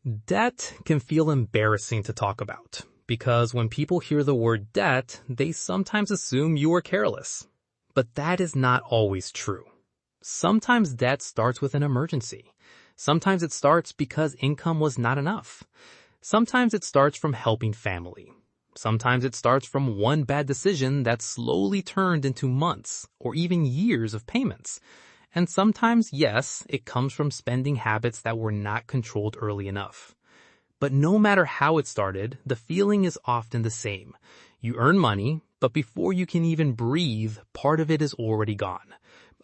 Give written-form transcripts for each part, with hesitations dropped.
Debt can feel embarrassing to talk about because when people hear the word debt, they sometimes assume you are careless. But that is not always true. Sometimes debt starts with an emergency. Sometimes it starts because income was not enough. Sometimes it starts from helping family. Sometimes it starts from one bad decision that slowly turned into months or even years of payments. And sometimes, yes, it comes from spending habits that were not controlled early enough. But no matter how it started, the feeling is often the same. You earn money, but before you can even breathe, part of it is already gone.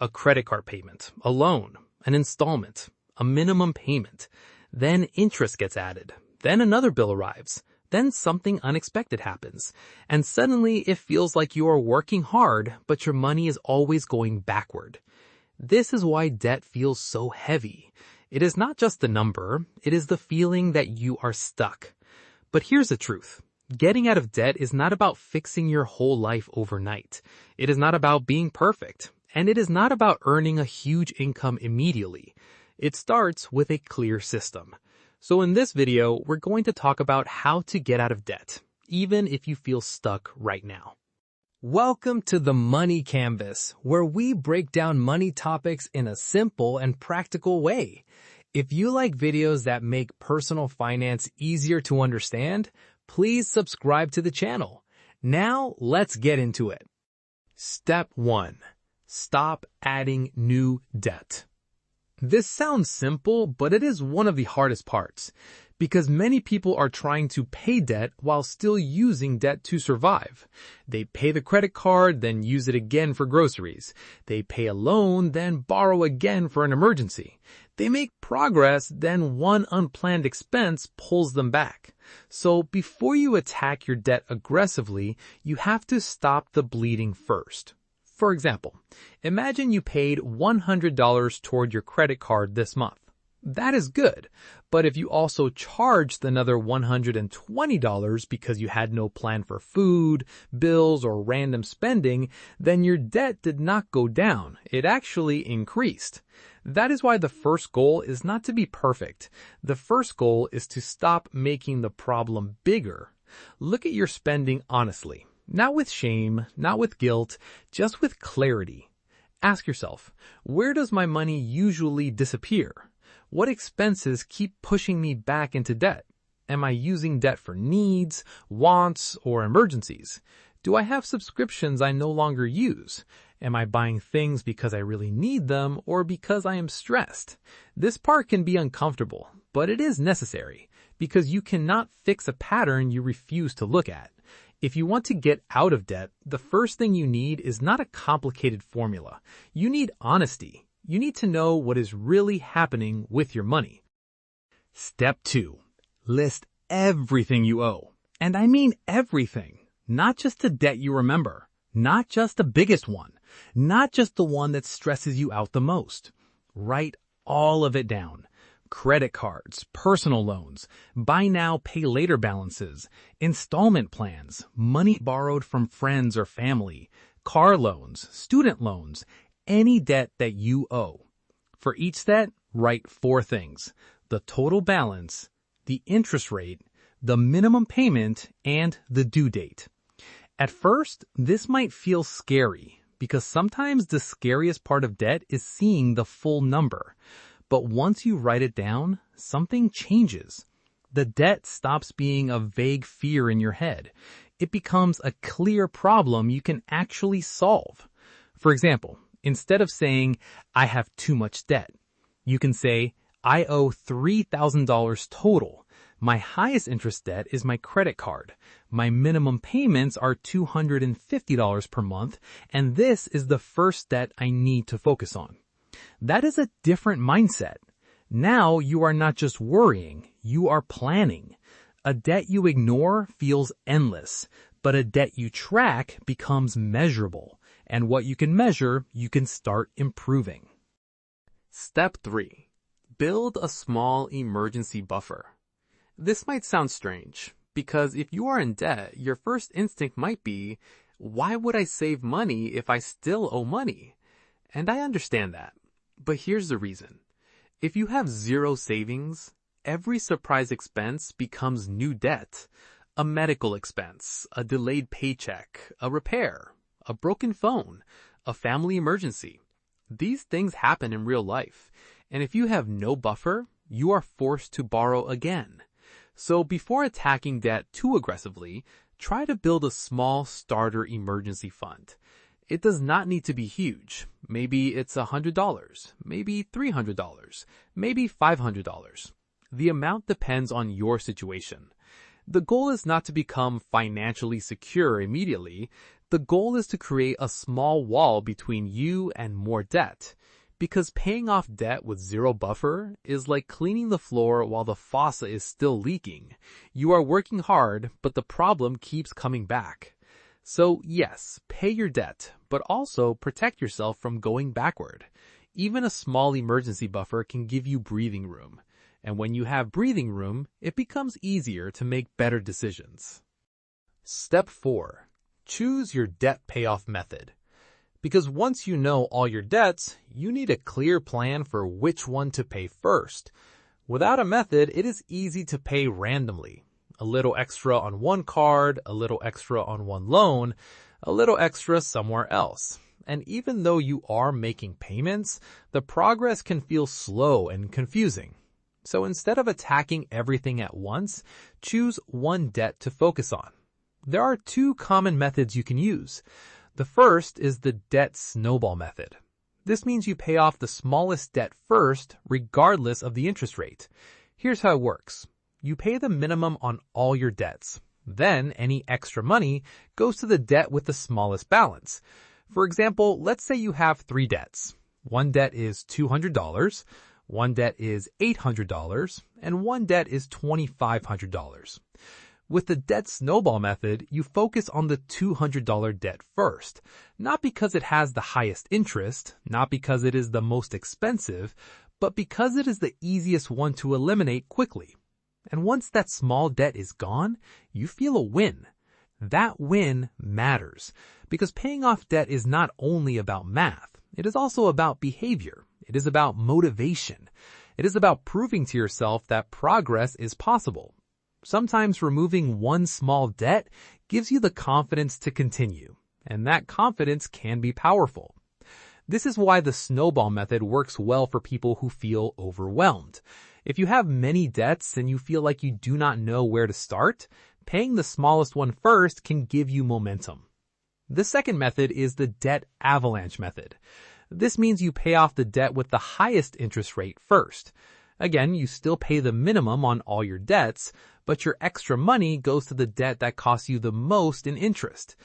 A credit card payment, a loan, an installment, a minimum payment. Then interest gets added. Then another bill arrives. Then something unexpected happens. And suddenly it feels like you are working hard, but your money is always going backward. This is why debt feels so heavy. It is not just the number, it is the feeling that you are stuck. But here's the truth. Getting out of debt is not about fixing your whole life overnight. It is not about being perfect. And it is not about earning a huge income immediately. It starts with a clear system. So in this video, we're going to talk about how to get out of debt, even if you feel stuck right now. Welcome to the Money Canvas, where we break down money topics in a simple and practical way. If you like videos that make personal finance easier to understand, please subscribe to the channel. Now, let's get into it. Step 1. Stop adding new debt. This sounds simple, but it is one of the hardest parts, because many people are trying to pay debt while still using debt to survive. They pay the credit card, then use it again for groceries. They pay a loan, then borrow again for an emergency. They make progress, then one unplanned expense pulls them back. So before you attack your debt aggressively, you have to stop the bleeding first. For example, imagine you paid $100 toward your credit card this month. That is good, but if you also charged another $120 because you had no plan for food, bills, or random spending, then your debt did not go down. It actually increased. That is why the first goal is not to be perfect. The first goal is to stop making the problem bigger. Look at your spending honestly. Not with shame, not with guilt, just with clarity. Ask yourself, where does my money usually disappear? What expenses keep pushing me back into debt? Am I using debt for needs, wants, or emergencies? Do I have subscriptions I no longer use? Am I buying things because I really need them or because I am stressed? This part can be uncomfortable, but it is necessary because you cannot fix a pattern you refuse to look at. If you want to get out of debt, the first thing you need is not a complicated formula. You need honesty. You need to know what is really happening with your money. Step 2. List everything you owe. And I mean everything. Not just the debt you remember. Not just the biggest one. Not just the one that stresses you out the most. Write all of it down. Credit cards, personal loans, buy now, pay later balances, installment plans, money borrowed from friends or family, car loans, student loans, any debt that you owe. For each debt, write 4 things: the total balance, the interest rate, the minimum payment, and the due date. At first, this might feel scary because sometimes the scariest part of debt is seeing the full number. But once you write it down, something changes. The debt stops being a vague fear in your head. It becomes a clear problem you can actually solve. For example, instead of saying, I have too much debt, you can say, I owe $3,000 total. My highest interest debt is my credit card. My minimum payments are $250 per month, and this is the first debt I need to focus on. That is a different mindset. Now you are not just worrying, you are planning. A debt you ignore feels endless, but a debt you track becomes measurable. And what you can measure, you can start improving. Step 3. Build a small emergency buffer. This might sound strange, because if you are in debt, your first instinct might be, why would I save money if I still owe money? And I understand that. But here's the reason. If you have 0 savings, every surprise expense becomes new debt. A medical expense, a delayed paycheck, a repair, a broken phone, a family emergency. These things happen in real life, and if you have no buffer, you are forced to borrow again. So before attacking debt too aggressively, try to build a small starter emergency fund. It does not need to be huge. Maybe it's $100, maybe $300, maybe $500. The amount depends on your situation. The goal is not to become financially secure immediately. The goal is to create a small wall between you and more debt. Because paying off debt with zero buffer is like cleaning the floor while the faucet is still leaking. You are working hard, but the problem keeps coming back. So yes, pay your debt, but also protect yourself from going backward. Even a small emergency buffer can give you breathing room. And when you have breathing room, it becomes easier to make better decisions. Step 4. Choose your debt payoff method. Because once you know all your debts, you need a clear plan for which one to pay first. Without a method, it is easy to pay randomly. A little extra on one card, a little extra on one loan, a little extra somewhere else. And even though you are making payments, the progress can feel slow and confusing. So instead of attacking everything at once, choose one debt to focus on. There are 2 common methods you can use. The first is the debt snowball method. This means you pay off the smallest debt first, regardless of the interest rate. Here's how it works. You pay the minimum on all your debts. Then any extra money goes to the debt with the smallest balance. For example, let's say you have 3 debts. One debt is $200, one debt is $800, and one debt is $2,500. With the debt snowball method, you focus on the $200 debt first, not because it has the highest interest, not because it is the most expensive, but because it is the easiest one to eliminate quickly. And once that small debt is gone, you feel a win. That win matters, because paying off debt is not only about math, it is also about behavior. It is about motivation. It is about proving to yourself that progress is possible. Sometimes removing one small debt gives you the confidence to continue, and that confidence can be powerful. This is why the snowball method works well for people who feel overwhelmed. If you have many debts and you feel like you do not know where to start, paying the smallest one first can give you momentum. The second method is the debt avalanche method. This means you pay off the debt with the highest interest rate first. Again, you still pay the minimum on all your debts, but your extra money goes to the debt that costs you the most in interest.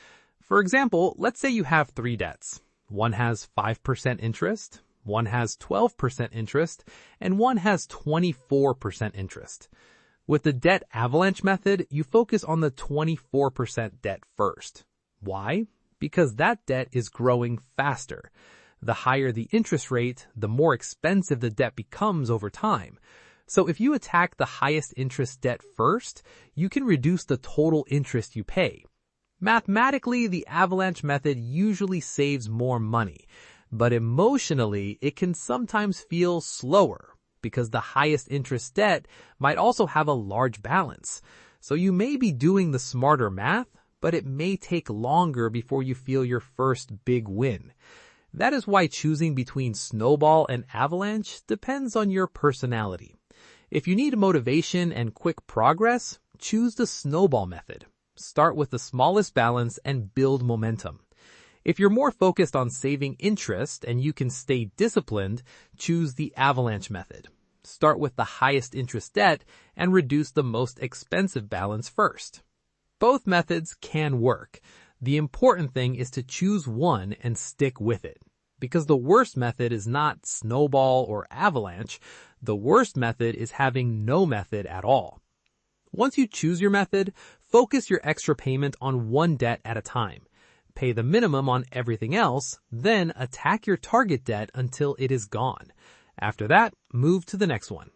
For example, let's say you have 3 debts. One has 5% interest, one has 12% interest, and one has 24% interest. With the debt avalanche method, you focus on the 24% debt first. Why? Because that debt is growing faster. The higher the interest rate, the more expensive the debt becomes over time. So if you attack the highest interest debt first, you can reduce the total interest you pay. Mathematically, the avalanche method usually saves more money, but emotionally, it can sometimes feel slower because the highest interest debt might also have a large balance. So you may be doing the smarter math, but it may take longer before you feel your first big win. That is why choosing between snowball and avalanche depends on your personality. If you need motivation and quick progress, choose the snowball method. Start with the smallest balance and build momentum. If you're more focused on saving interest and you can stay disciplined, choose the avalanche method. Start with the highest interest debt and reduce the most expensive balance first. Both methods can work. The important thing is to choose one and stick with it. Because the worst method is not snowball or avalanche. The worst method is having no method at all. Once you choose your method, focus your extra payment on one debt at a time. Pay the minimum on everything else, then attack your target debt until it is gone. After that, move to the next one.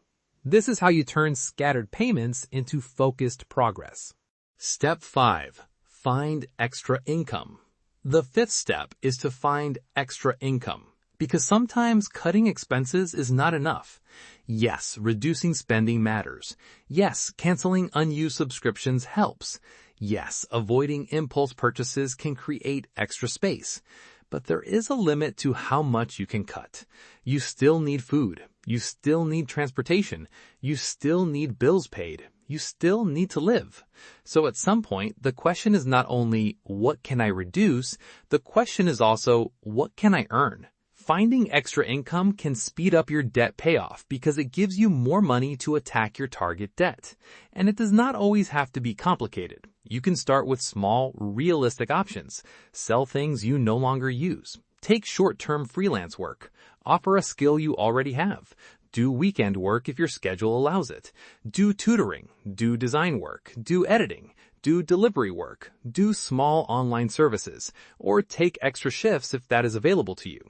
This is how you turn scattered payments into focused progress. Step 5. Find extra income. The 5th step is to find extra income. Because sometimes cutting expenses is not enough. Yes, reducing spending matters. Yes, canceling unused subscriptions helps. Yes, avoiding impulse purchases can create extra space. But there is a limit to how much you can cut. You still need food. You still need transportation. You still need bills paid. You still need to live. So at some point, the question is not only, what can I reduce? The question is also, what can I earn? Finding extra income can speed up your debt payoff because it gives you more money to attack your target debt. And it does not always have to be complicated. You can start with small, realistic options. Sell things you no longer use. Take short-term freelance work. Offer a skill you already have. Do weekend work if your schedule allows it. Do tutoring. Do design work. Do editing. Do delivery work. Do small online services. Or take extra shifts if that is available to you.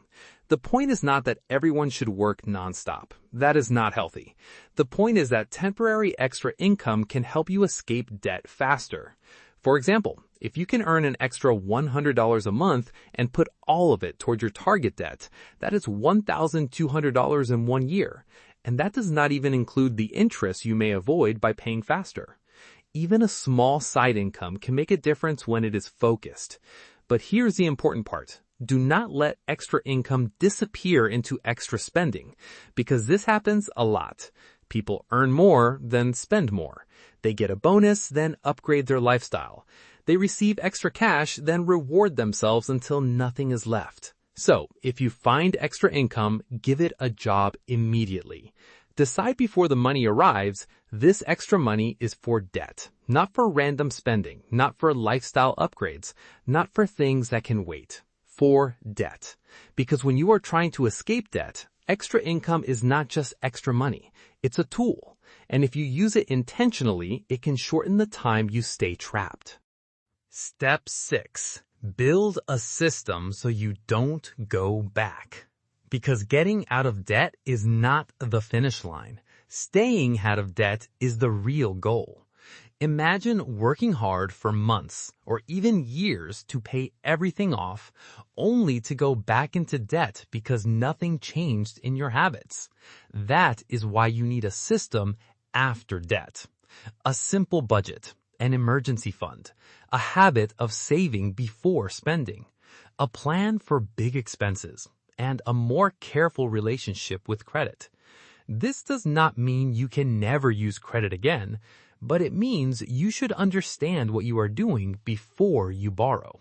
The point is not that everyone should work nonstop. That is not healthy. The point is that temporary extra income can help you escape debt faster. For example, if you can earn an extra $100 a month and put all of it toward your target debt, that is $1,200 in 1 year. And that does not even include the interest you may avoid by paying faster. Even a small side income can make a difference when it is focused. But here's the important part. Do not let extra income disappear into extra spending, because this happens a lot. People earn more, then spend more. They get a bonus, then upgrade their lifestyle. They receive extra cash, then reward themselves until nothing is left. So, if you find extra income, give it a job immediately. Decide before the money arrives, this extra money is for debt, not for random spending, not for lifestyle upgrades, not for things that can wait. For debt. Because when you are trying to escape debt, extra income is not just extra money. It's a tool. And if you use it intentionally, it can shorten the time you stay trapped. Step 6. Build a system so you don't go back. Because getting out of debt is not the finish line. Staying out of debt is the real goal. Imagine working hard for months or even years to pay everything off, only to go back into debt because nothing changed in your habits. That is why you need a system after debt. A simple budget, an emergency fund, a habit of saving before spending, a plan for big expenses, and a more careful relationship with credit. This does not mean you can never use credit again, but it means you should understand what you are doing before you borrow.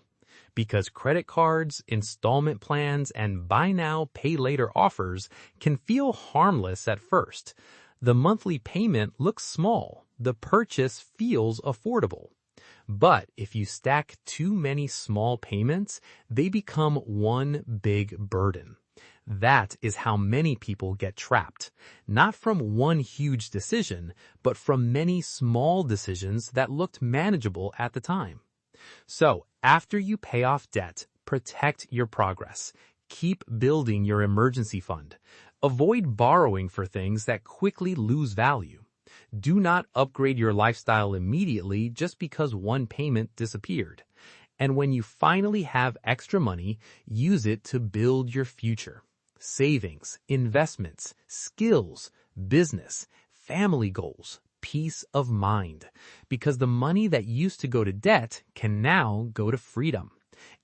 Because credit cards, installment plans, and buy now, pay later offers can feel harmless at first. The monthly payment looks small. The purchase feels affordable. But if you stack too many small payments, they become one big burden. That is how many people get trapped, not from one huge decision, but from many small decisions that looked manageable at the time. So, after you pay off debt, protect your progress. Keep building your emergency fund. Avoid borrowing for things that quickly lose value. Do not upgrade your lifestyle immediately just because one payment disappeared. And when you finally have extra money, use it to build your future. Savings, investments, skills, business, family goals, peace of mind. Because the money that used to go to debt can now go to freedom.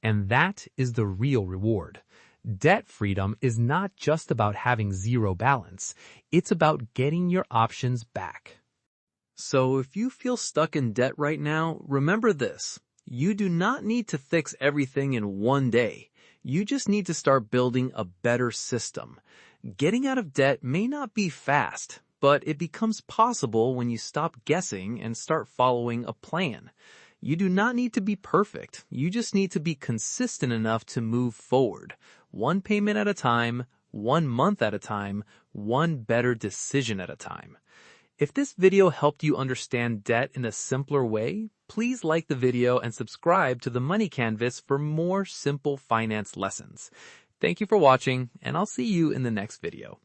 And that is the real reward. Debt freedom is not just about having zero balance. It's about getting your options back. So if you feel stuck in debt right now, remember this. You do not need to fix everything in one day. You just need to start building a better system. Getting out of debt may not be fast, but it becomes possible when you stop guessing and start following a plan. You do not need to be perfect. You just need to be consistent enough to move forward. One payment at a time, 1 month at a time, one better decision at a time. If this video helped you understand debt in a simpler way, please like the video and subscribe to the Money Canvas for more simple finance lessons. Thank you for watching, and I'll see you in the next video.